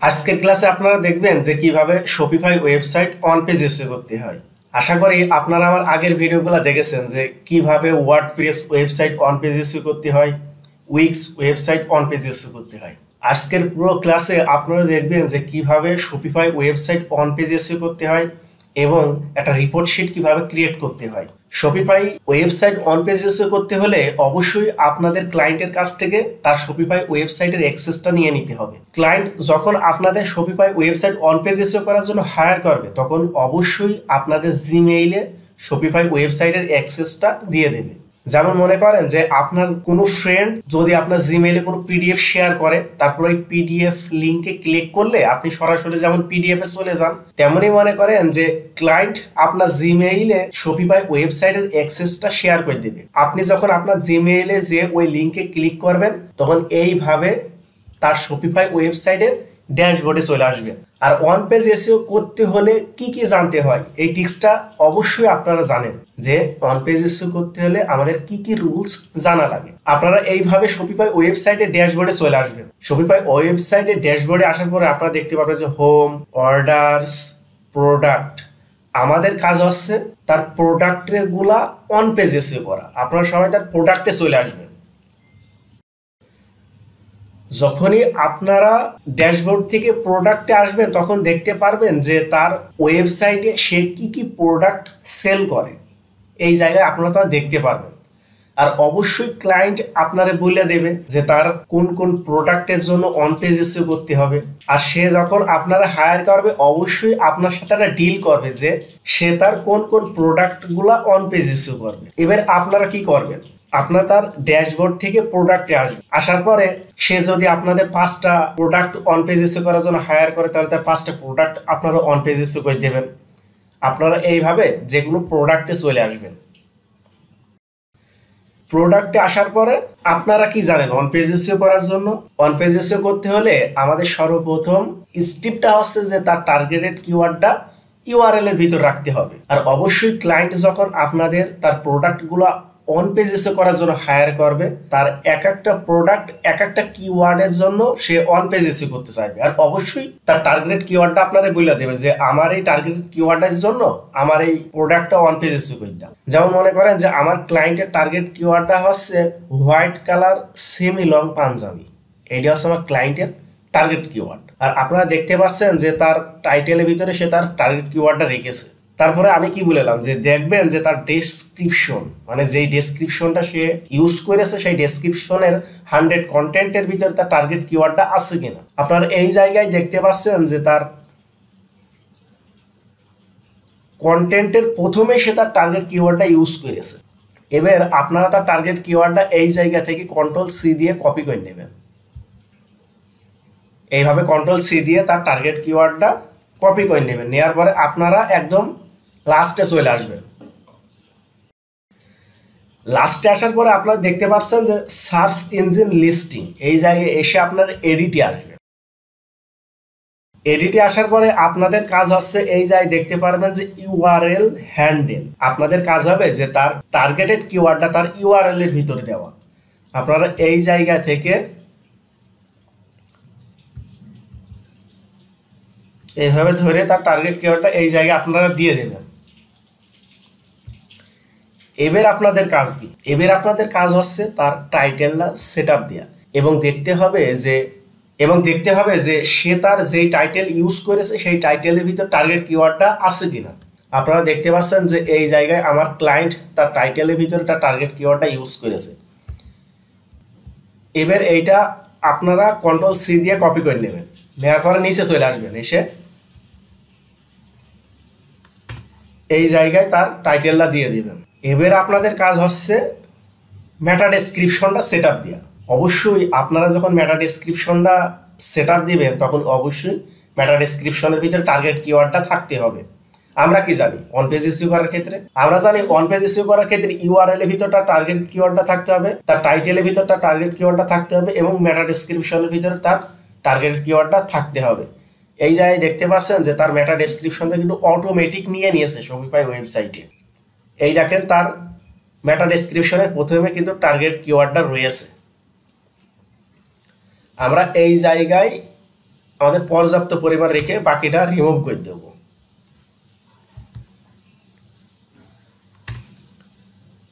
আজকের ক্লাসে আপনারা দেখবেন যে কিভাবে Shopify website on page SEO করতে হয়। আশা করি আপনারা আমার আগের ভিডিওগুলো দেখেছেন যে কিভাবে WordPress website on page SEO করতে হয়, weeks website on page SEO করতে হয়। আজকের পুরো ক্লাসে আপনারা দেখবেন যে কিভাবে Shopify website on page SEO করতে হয় এবং একটা রিপোর্ট শিট কিভাবে ক্রিয়েট করতে হয়। Shopify website on page SEO করতে হলে অবশ্যই আপনাদের ক্লায়েন্টের কাছ থেকে তার শপিফাই ওয়েবসাইটের অ্যাক্সেসটা নিয়ে নিতে হবে। ক্লায়েন্ট যখন আপনাদের Shopify website on page SEO করার জন্য হায়ার করবে তখন অবশ্যই আপনাদের জিমেইলে শপিফাই ওয়েবসাইটের অ্যাক্সেসটা দিয়ে দেবে। যেমন মনে করেন যে আপনার কোনো ফ্রেন্ড যদি আপনার জিমেইলে কোনো পিডিএফ শেয়ার করে, তারপর ওই পিডিএফ লিঙ্কে ক্লিক করলে আপনি সরাসরি যেমন পিডিএফ এ চলে যান, তেমনই মনে করেন যে ক্লায়েন্ট আপনার জিমেইলে শপিফাই ওয়েবসাইটের অ্যাক্সেসটা শেয়ার করে দেবে। আপনি যখন আপনার জিমেইলে যে ওই লিঙ্কে ক্লিক করবেন তখন এইভাবে তার শপিফাই ওয়েবসাইটের ড্যাশবোর্ডে চলে আসবে। আর অন পেজ এসইও করতে হলে কি কি জানতে হয় এই টিপসটা অবশ্যই আপনারা জানেন যে অন পেজ এসইও করতে হলে আমাদের কি কি রুলস জানা লাগে। আপনারা এইভাবে শপিফাই ওয়েবসাইটের ড্যাশবোর্ডে চলে আসবেন। শপিফাই ওয়েবসাইটের ড্যাশবোর্ডে আসার পরে আপনারা দেখতে পাবেন যে হোম, অর্ডারস, প্রোডাক্ট। আমাদের কাজ হচ্ছে তার প্রোডাক্টের গুলা অন পেজ এসইও করা। আপনারা সবাই তার প্রোডাক্টে চলে আসবেন। যখনই আপনারা ড্যাশবোর্ড থেকে প্রোডাক্টে আসবেন তখন দেখতে পারবেন যে তার ওয়েবসাইটে সে কি কি প্রোডাক্ট সেল করে, এই জায়গায় আপনারা তা দেখতে পারবেন। আর অবশ্যই ক্লায়েন্ট আপনারে বলে দেবে যে তার কোন কোন প্রোডাক্টের জন্য অন পেজ এসইও করতে হবে। আর সে যখন আপনারা হায়ার করবে অবশ্যই আপনার সাথে একটা ডিল করবে যে সে তার কোন কোন প্রোডাক্টগুলো অন পেজ এসইও করবে। এবার আপনারা কি করবেন, আপনার তার ড্যাশবোর্ড থেকে প্রোডাক্টে আসবে। আসার পরে সে যদি আপনাদের 5টা প্রোডাক্ট অন পেজ এসইও করার জন্য হায়ার করে তাহলে তার 5টা প্রোডাক্ট আপনারা অন পেজ এসইও করে দেবেন। আপনারা এইভাবে যে কোনো প্রোডাক্টে চলে আসবেন। প্রোডাক্টে আসার পরে আপনারা কি জানেন অন পেজ এসইও করার জন্য অন পেজ এসইও করতে হলে আমাদের সর্বপ্রথম স্টেপটা হচ্ছে যে তার টার্গেটেড কিওয়ার্ডটা ইউআরএল এর ভিতর রাখতে হবে। আর অবশ্যই ক্লায়েন্ট যখন আপনাদের তার প্রোডাক্টগুলো অন পেজ এসইও করার জন্য হায়ার করবে তার এক একটা প্রোডাক্ট এক একটা কিওয়ার্ডের জন্য সে অন পেজ এসইও করতে চাইবে। আর অবশ্যই তার টার্গেট কিওয়ার্ডটা আপনারা বলে দেবে যে আমার এই টার্গেট কিওয়ার্ডের জন্য আমার এই প্রোডাক্টটা অন পেজ এসইও করে দাও। যেমন মনে করেন যে আমার ক্লায়েন্টের টার্গেট কিওয়ার্ডটা হচ্ছে white colour semi long panjabi, এইটা হচ্ছে আমার ক্লায়েন্টের টার্গেট কিওয়ার্ড। আর আপনারা দেখতে পাচ্ছেন যে তার টাইটেলের ভিতরে সে তার টার্গেট কিওয়ার্ডটা রেখেছে। তারপরে আমি কি বললাম যে দেখবেন যে তার ডেসক্রিপশন, মানে যেই ডেসক্রিপশনটা সে ইউজ করেছে সেই ডেসক্রিপশনের 100 কন্টেন্টের ভিতরে তার টার্গেট কিওয়ার্ডটা আছে কিনা। আপনারা এই জায়গায় দেখতে পাচ্ছেন যে তার কন্টেন্টের প্রথমে সে তার টার্গেট কিওয়ার্ডটা ইউজ করেছে। এবার আপনারা তার টার্গেট কিওয়ার্ডটা এই জায়গা থেকে কন্ট্রোল-C দিয়ে কপি করে নেবেন। এইভাবে কন্ট্রোল-C দিয়ে তার টার্গেট কিওয়ার্ডটা কপি করে নেবেন। নেওয়ার পরে আপনারা একদম লাস্টে চলে আসবেন। লাস্টে আসার পরে আপনারা দেখতে পাচ্ছেন যে সার্চ ইঞ্জিন লিস্টিং, এই জায়গায় এসে আপনার এডিটে আসবে। এডিটে আসার পরে আপনাদের কাজ হচ্ছে এই জায়গায় দেখতে পারবেন যে ইউআরএল হ্যান্ডেল। আপনাদের কাজ হবে যে তার টার্গেটেড কিওয়ার্ডটা তার ইউআরএল এর ভিতরে দেওয়া। আপনারা এই জায়গা থেকে এইভাবে ধরে তার টার্গেট কিওয়ার্ডটা এই জায়গায় আপনারা দিয়ে দেবেন। এবার আপনাদের কাজ কি, এবার আপনাদের কাজ হচ্ছে তার টাইটেলটা সেটআপ দেয়া এবং দেখতে হবে যে সে তার যেই টাইটেল ইউজ করেছে সেই টাইটেলের ভিতর টার্গেট কিওয়ার্ডটা আছে কিনা। আপনারা দেখতে পাচ্ছেন যে এই জায়গায় আমার ক্লায়েন্ট তার টাইটেলের ভিতরে তার টার্গেট কিওয়ার্ডটা ইউজ করেছে। এবার এইটা আপনারা কন্ট্রোল-C দিয়ে কপি করে নেবেন। নেওয়ার পরে নিচে চলে আসবেন, এসে এই জায়গায় তার টাইটেলটা দিয়ে দিবেন। এবার আপনাদের কাজ হচ্ছে মেটা ডেসক্রিপশনটা সেটআপ দেওয়া। অবশ্যই আপনারা যখন মেটা ডেসক্রিপশনটা সেটআপ দিবেন তখন অবশ্যই মেটা ডেসক্রিপশনের ভিতরে টার্গেট কিওয়ার্ডটা থাকতে হবে। আমরা কি জানি অন পেজ এসইও করার ক্ষেত্রে, আমরা জানি অন পেজ এসইও করার ক্ষেত্রে ইউআরএল এর ভিতরটা টার্গেট কিওয়ার্ডটা থাকতে হবে, তার টাইটেলের ভিতরটা টার্গেট কিওয়ার্ডটা থাকতে হবে এবং মেটা ডেসক্রিপশনের ভিতরে তার টার্গেট কিওয়ার্ডটা থাকতে হবে। এই জায়গায় দেখতে পাচ্ছেন যে তার মেটা ডেসক্রিপশনটা কিন্তু অটোমেটিক নিয়েছে শপিফাই ওয়েবসাইটে। এই দেখেন তার মেটা ডেসক্রিপশনের প্রথমে কিন্তু টার্গেট কিওয়ার্ডটা রয়েছে। আমরা এই জায়গায় আমাদের পর্যাপ্ত পরিমাণ রেখে বাকিটা রিমুভ করে দেব।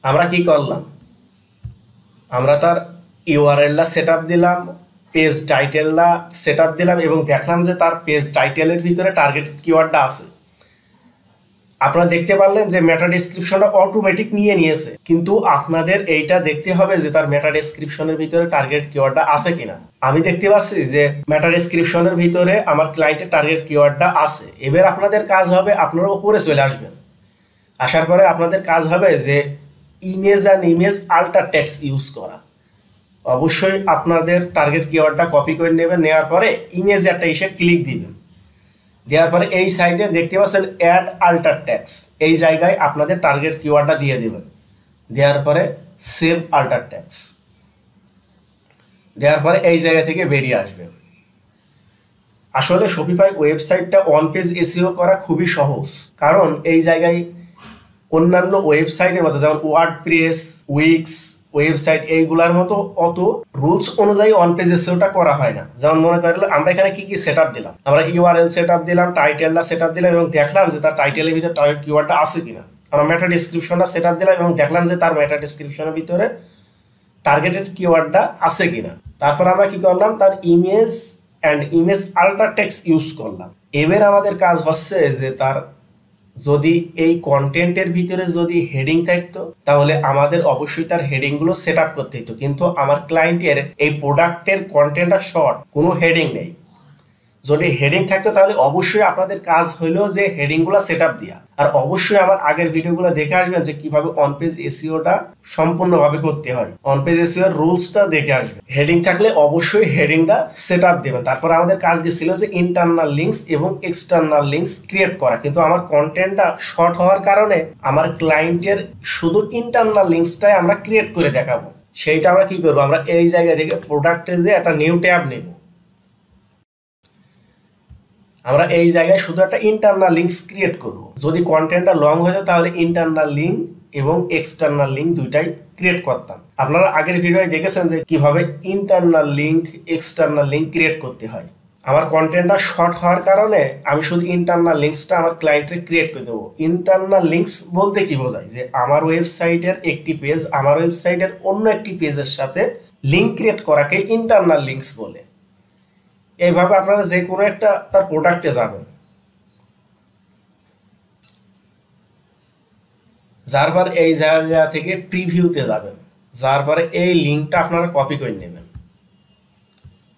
আমরা কি করলাম, আমরা তার ইউআরএলটা সেটআপ দিলাম, পেজ টাইটেলটা সেটআপ দিলাম এবং দেখলাম যে তার পেজ টাইটেলের ভিতরে টার্গেট কিওয়ার্ডটা আছে। আপনারা দেখতে পারলেন যে মেটা ডেসক্রিপশনটা অটোমেটিক নিয়েছে, কিন্তু আপনাদের এইটা দেখতে হবে যে তার মেটা ডেসক্রিপশনের ভিতরে টার্গেট কিওয়ার্ডটা আছে কিনা। আমি দেখতে পাচ্ছি যে মেটা ডেসক্রিপশনের ভিতরে আমার ক্লায়েন্টের টার্গেট কিওয়ার্ডটা আছে। এবার আপনাদের কাজ হবে, আপনারা উপরে চলে আসবেন, আসার পরে আপনাদের কাজ হবে যে ইমেজ আল্টার টেক্সট ইউজ করা। অবশ্যই আপনাদের টার্গেট কিওয়ার্ডটা কপি করে নেবেন, নেওয়ার পরে ইমেজ একটা এসে ক্লিক দিবেন, দেওয়ার পরে এই সাইডে দেখতে পাচ্ছেন অ্যাড আল্টার টেক্সট, এই জায়গায় আপনাদের টার্গেট কিওয়ার্ডটা দিয়ে দিবেন, দেওয়ার পরে সেভ আল্টার টেক্সট, দেওয়ার পরে এই জায়গা থেকে বেরিয়ে আসবেন। আসলে শপিফাই ওয়েবসাইটটা অন পেজ এসইও করা খুবই সহজ, কারণ এই জায়গায় অন্যান্য ওয়েবসাইটের মতো যেমন ওয়ার্ডপ্রেস, উইক্স ওয়েবসাইট এইগুলার মতো অত রুলস অনুযায়ী অন পেজ এসইওটা করা হয় না। যেমন মনে করেন আমরা এখানে কি কি সেটআপ দিলাম, আমরা ইউআরএল সেটআপ দিলাম, টাইটেলটা সেটআপ দিলাম এবং দেখলাম যে তার টাইটেলের ভিতরে টার্গেট কিওয়ার্ডটা আছে কিনা। আমরা মেটা ডেসক্রিপশনটা সেটআপ দিলাম এবং দেখলাম যে তার মেটা ডেসক্রিপশনের ভিতরে টার্গেটেড কিওয়ার্ডটা আছে কিনা। তারপর আমরা কি করলাম, তার ইমেজ আল্টার টেক্সট ইউজ করলাম। এবার আমাদের কাজ হচ্ছে যে তার যদি এই কন্টেন্টের ভিতরে যদি হেডিং থাকতো তাহলে আমাদের অবশ্যই তার হেডিংগুলো সেট আপ করতে হতো, কিন্তু আমার ক্লায়েন্টের এই প্রোডাক্টের কন্টেন্টটা শর্ট, কোনো হেডিং নেই। যদি হেডিং থাকতো তাহলে অবশ্যই আপনাদের কাজ হলো যে হেডিংগুলো সেট আপ দেওয়া। আর অবশ্যই আমার আগের ভিডিওগুলো দেখে আসবেন যে কিভাবে অন পেজ এসইওটা সম্পূর্ণভাবে করতে হয়, অন পেজ এসইওর রুলসটা দেখে আসবেন। হেডিং থাকলে অবশ্যই হেডিংটা সেট আপ দেবেন। তারপর আমাদের কাজ ছিল যে ইন্টারনাল লিঙ্কস এবং এক্সটার্নাল লিঙ্কস ক্রিয়েট করা, কিন্তু আমার কন্টেন্টটা শর্ট হওয়ার কারণে আমার ক্লায়েন্টের শুধু ইন্টারনাল লিঙ্কসটাই আমরা ক্রিয়েট করে দেখাবো। সেইটা আমরা কি করবো, আমরা এই জায়গা থেকে প্রোডাক্টে যে একটা নিউ ট্যাব নেব, আমরা এই জায়গায় শুধু একটা ইন্টারনাল লিঙ্কস ক্রিয়েট করব। যদি কন্টেন্টটা লং হয়ে যায় তাহলে ইন্টারনাল লিঙ্ক এবং এক্সটার্নাল লিঙ্ক দুইটাই ক্রিয়েট করতাম। আপনারা আগের ভিডিওয় দেখেছেন যে কিভাবে internal link external link create করতে হয়। আমার কন্টেন্টটা শর্ট হওয়ার কারণে আমি শুধু ইন্টারনাল লিঙ্কসটা আমার ক্লায়েন্টের ক্রিয়েট করে দেবো। ইন্টারনাল লিঙ্কস বলতে কি বোঝায়, যে আমার ওয়েবসাইটের একটি পেজ আমার ওয়েবসাইটের অন্য একটি পেজের সাথে লিঙ্ক ক্রিয়েট করাকে ইন্টারনাল লিঙ্কস বলে। এইভাবে আপনারা যে কোনো একটা তার প্রোডাক্টে যাবেন, যার পর এই জায়গা থেকে প্রিভিউতে যাবেন, যার পরে এই লিঙ্কটা আপনারা কপি করে নেবেন,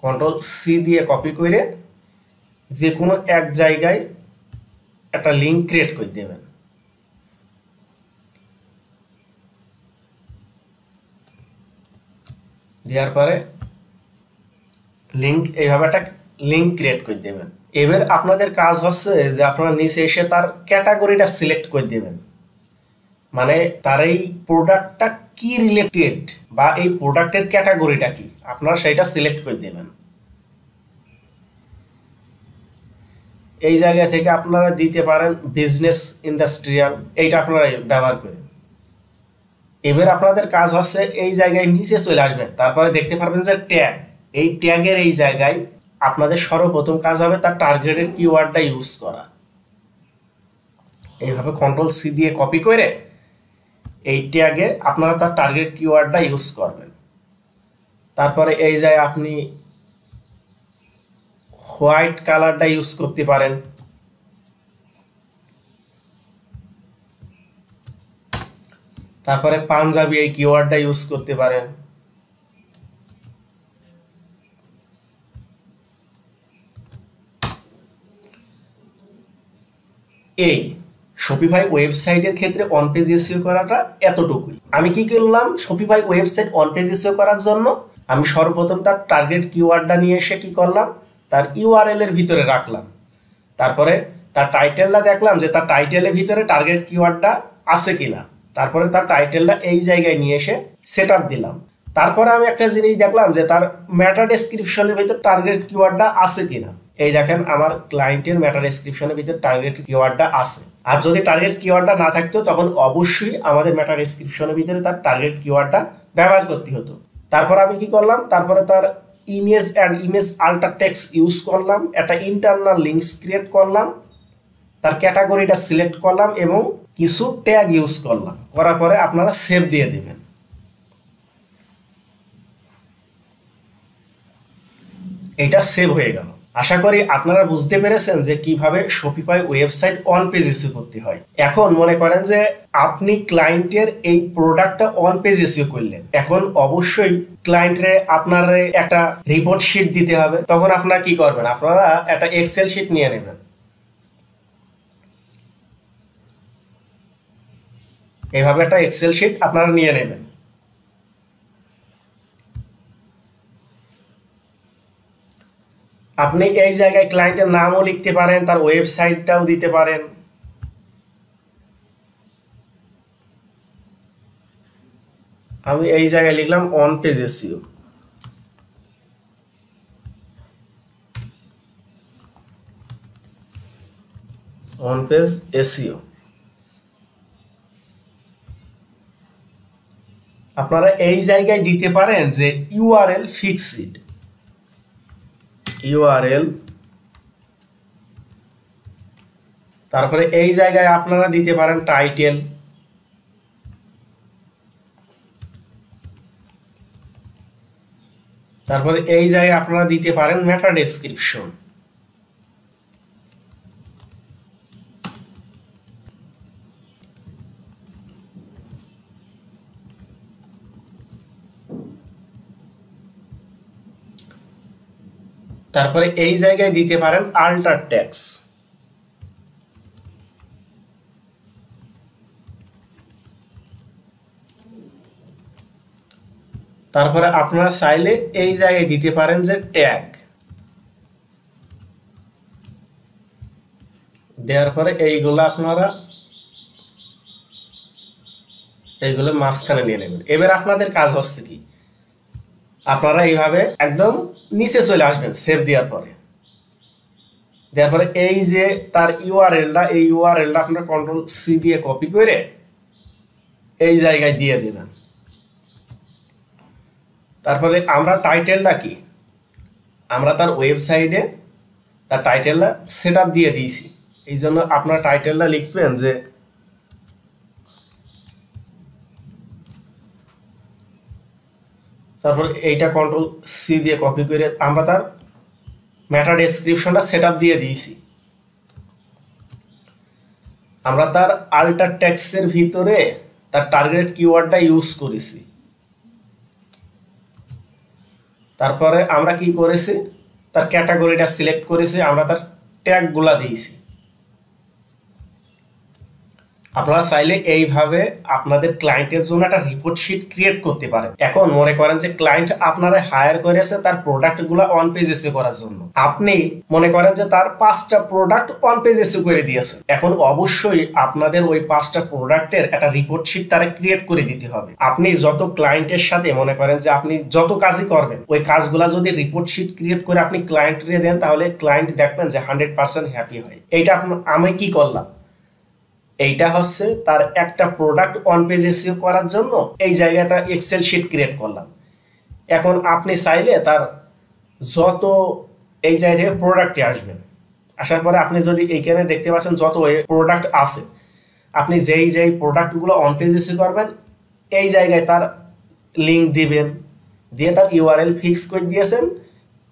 কন্ট্রোল সি দিয়ে কপি করে যে কোনো এক জায়গায় একটা লিঙ্ক ক্রিয়েট করে দেবেন। দেওয়ার পরে লিঙ্ক এইভাবে একটা লিঙ্ক ক্রিয়েট করে দেবেন। এবার আপনাদের কাজ হচ্ছে যে আপনারা নিচে এসে তার ক্যাটাগরিটা সিলেক্ট করে দেবেন, মানে তার এই প্রোডাক্টটা কি রিলেটেড বা এই প্রোডাক্টের ক্যাটাগরিটা কি আপনারা সেটা সিলেক্ট করে দেবেন। এই জায়গা থেকে আপনারা দিতে পারেন বিজনেস, ইন্ডাস্ট্রিয়াল, এইটা আপনারা ব্যবহার করেন। এবার আপনাদের কাজ হচ্ছে এই জায়গায় নিচে চলে আসবেন, তারপরে দেখতে পারবেন যে ট্যাগ, এই ট্যাগের এই জায়গায় আপনাদের সর্বপ্রথম কাজ হবে তার টার্গেটের কিওয়ার্ডটা ইউজ করা। এইভাবে কন্ট্রোল সি দিয়ে কপি করে এই ট্যাগে আপনারা তার টার্গেট কিওয়ার্ডটা ইউজ করবেন। তারপরে এই জায়গায় আপনি হোয়াইট কালারটা ইউজ করতে পারেন। তারপরে পাঞ্জাবি এই কিওয়ার্ডটা ইউজ করতে পারেন। এই শপিফাই ওয়েবসাইটের ক্ষেত্রে অন পেজ এসইও করাটা এতটুকুই। আমি কি করলাম, Shopify website on page SEO করার জন্য আমি সর্বপ্রথম তার টার্গেট কিওয়ার্ডটা নিয়ে এসে কি করলাম, তার ইউআরএল এর ভিতরে রাখলাম। তারপরে তার টাইটেলটা দেখলাম যে তার টাইটেলের ভিতরে টার্গেট কিওয়ার্ডটা আছে কিনা। তারপরে তার টাইটেলটা এই জায়গায় নিয়ে এসে সেট আপ দিলাম। তারপরে আমি একটা জিনিস দেখলাম যে তার মেটা ডেসক্রিপশনের ভিতর টার্গেট কিওয়ার্ডটা আছে কিনা। এই দেখেন আমার ক্লায়েন্টের মেটা ডেসক্রিপশনের ভিতর টার্গেট কিওয়ার্ডটা আছে। আর যদি টার্গেট কিওয়ার্ডটা না থাকতো তখন অবশ্যই আমাদের মেটা ডেসক্রিপশনের ভিতরে তার টার্গেট কিওয়ার্ডটা ব্যবহার করতে হতো। তারপর আমি কি করলাম, তারপরে তার image and image alter text use করলাম, একটা ইন্টারনাল লিঙ্কস ক্রিয়েট করলাম, তার ক্যাটাগরিটা সিলেক্ট করলাম এবং কিছু ট্যাগ ইউজ করলাম, করার পরে আপনারা সেভ দিয়ে দেবেন। এটা সেভ হয়ে গেল। আশা করি আপনারা বুঝতে পেরেছেন যে কিভাবে Shopify website on page SEO করতে হয়। এখন মনে করেন যে আপনি ক্লায়েন্টের এই প্রোডাক্টটা অন পেজ এসইও করলেন, এখন অবশ্যই ক্লায়েন্টরে আপনার একটা রিপোর্ট শিট দিতে হবে। তখন আপনারা কি করবেন, আপনারা একটা এক্সেল শিট নিয়ে নেবেন। এইভাবে একটা এক্সেল শিট আপনারা নিয়ে নেবেন। আপনি এই জায়গায় ক্লায়েন্টের নামও লিখতে পারেন, তার ওয়েবসাইটটাও দিতে পারেন। আমি এই জায়গায় লিখলাম on page SEO. On page SEO আপনারা এই জায়গায় দিতে পারেন যে ইউআরএল ফিক্সড, ইউআরএল, তারপরে এই জায়গায় আপনারা দিতে পারেন টাইটেল, তারপরে এই জায়গায় আপনারা দিতে পারেন মেটা ডেসক্রিপশন। তারপরে এই জায়গায় দিতে পারেন আল্টার টেক্সট। তারপরে আপনারা চাইলে এই জায়গায় দিতে পারেন যে ট্যাগ, দেওয়ার পরে এইগুলো আপনারা এইগুলো মাঝখানে নিয়ে নেবেন। এবার আপনাদের কাজ হচ্ছে কি, আপনারা এইভাবে একদম নিচে চলে আসবেন সেভ দেওয়ার পরে। দেওয়ার পরে এই যে তার ইউআরএলটা, এই ইউআরএলটা আপনারা কন্ট্রোল সি দিয়ে কপি করে এই জায়গায় দিয়ে দেবেন। তারপরে আমরা টাইটেলটা কি, আমরা তার ওয়েবসাইটে তার টাইটেলটা সেট আপ দিয়ে দিয়েছি, এই জন্য আপনার টাইটেলটা লিখবেন যে তারপর এইটা কন্ট্রোল সি দিয়ে কপি করে আমরা তার মেটা ডেসক্রিপশনটা সেট আপ দিয়ে দিয়েছি। আমরা তার আল্টার টেক্সটের ভিতরে তার টার্গেট কিওয়ার্ডটা ইউজ করেছি। তারপরে আমরা কি করেছি, তার ক্যাটাগরিটা সিলেক্ট করেছি, আমরা তার ট্যাগগুলা দিয়েছি। আপনারা চাইলে এইভাবে আপনাদের ক্লায়েন্টের জন্য একটা রিপোর্ট শিট ক্রিয়েট করতে পারেন। এখন মনে করেন যে ক্লায়েন্ট আপনারা হায়ার করেছে তার প্রোডাক্টগুলো অন পেজ এসইও করার জন্য, আপনি মনে করেন যে তার 5টা প্রোডাক্ট অন পেজ এসইও করে দিয়েছে। এখন অবশ্যই আপনাদের ওই 5টা প্রোডাক্টের একটা রিপোর্ট শিট তারা ক্রিয়েট করে দিতে হবে। আপনি যত ক্লায়েন্টের সাথে মনে করেন যে আপনি যত কাজই করবেন, ওই কাজগুলা যদি রিপোর্ট শিট ক্রিয়েট করে আপনি ক্লায়েন্টকে দেন, তাহলে ক্লায়েন্ট দেখবেন যে 100% হ্যাপি হয়। এইটা আমি কি করলাম, এইটা হচ্ছে তার একটা প্রোডাক্ট অন পেজ এসইও করার জন্য এই জায়গাটা এক্সেল শিট ক্রিয়েট করলাম। এখন আপনি চাইলে তার যত এই জায়গা থেকে প্রোডাক্টে আসবেন, আসার পরে আপনি যদি এইখানে দেখতে পাচ্ছেন যত প্রোডাক্ট আছে, আপনি যেই প্রোডাক্টগুলো অন পেজ এসইও করবেন এই জায়গায় তার লিঙ্ক দিবেন, দিয়ে তার ইউআরএল ফিক্স করে দিয়েছেন,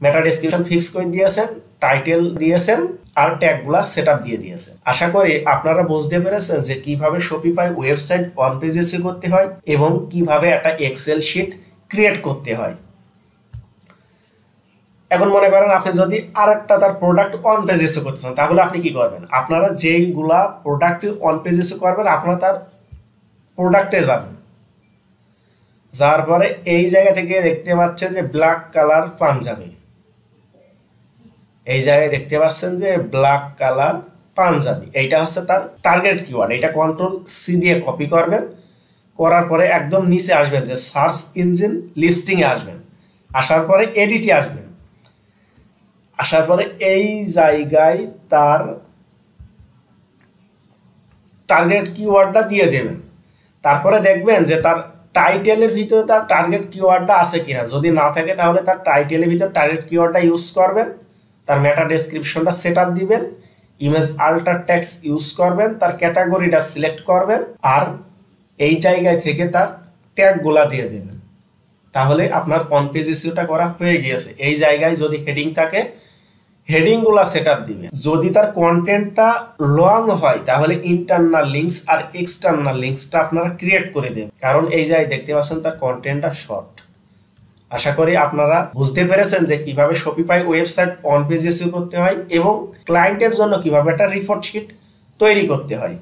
মেটা ডেসক্রিপশন ফিক্স করে দিয়েছেন, টাইটেল দিয়েছেন আর ট্যাগগুলা সেটআপ দিয়ে দিয়েছেন। আশা করি আপনারা বুঝতে পেরেছেন যে কিভাবে Shopify website on page SEO করতে হয় এবং কিভাবে একটা এক্সেল শিট ক্রিয়েট করতে হয়। এখন মনে করেন আপনি যদি আরেকটা তার প্রোডাক্ট অন পেজ এসইও করতে চান, তাহলে আপনি কি করবেন, আপনারা যেইগুলা প্রোডাক্ট অন পেজ এসইও করবেন আপনারা তার প্রোডাক্টে যাবেন, যার পরে এই জায়গা থেকে দেখতে পাচ্ছেন যে ব্ল্যাক কালার পাঞ্জাবি, এই জায়গায় দেখতে পাচ্ছেন যে ব্ল্যাক কালার পাঞ্জাবি, এইটা হচ্ছে তার টার্গেট কিওয়ার্ড। এটা কন্ট্রোল সি দিয়ে কপি করবেন, করার পরে একদম নিচে আসবেন যে সার্চ ইঞ্জিন লিস্টিংয়ে আসবেন, আসার পরে এডিটে আসবেন, আসার পরে এই জায়গায় তার টার্গেট কিওয়ার্ডটা দিয়ে দেবেন। তারপরে দেখবেন যে তার টাইটেলের ভিতরে তার টার্গেট কিওয়ার্ডটা আছে কিনা, যদি না থাকে তাহলে তার টাইটেলের ভিতরে টার্গেট কিওয়ার্ডটা ইউজ করবেন, তার মেটা ডেসক্রিপশনটা সেট আপ দিবেন, ইমেজ আল্টার টেক্সট ইউজ করবেন, তার ক্যাটাগরিটা সিলেক্ট করবেন, আর এই জায়গায় থেকে তার ট্যাগগুলা দিয়ে দেবেন। তাহলে আপনার অন পেজ এসইওটা করা হয়ে গিয়েছে। এই জায়গায় যদি হেডিং থাকে, হেডিংগুলা সেট আপ দিবেন। যদি তার কন্টেন্টটা লং হয় তাহলে ইন্টারনাল লিঙ্কস আর এক্সটার্নাল লিঙ্কসটা আপনারা ক্রিয়েট করে দেবেন, কারণ এই জায়গায় দেখতে পাচ্ছেন তার কন্টেন্টটা শর্ট। আশা করি আপনারা বুঝতে পেরেছেন যে কিভাবে Shopify website on page SEO করতে হয় এবং ক্লায়েন্টের জন্য কিভাবে একটা রিপোর্ট শিট তৈরি করতে হয়।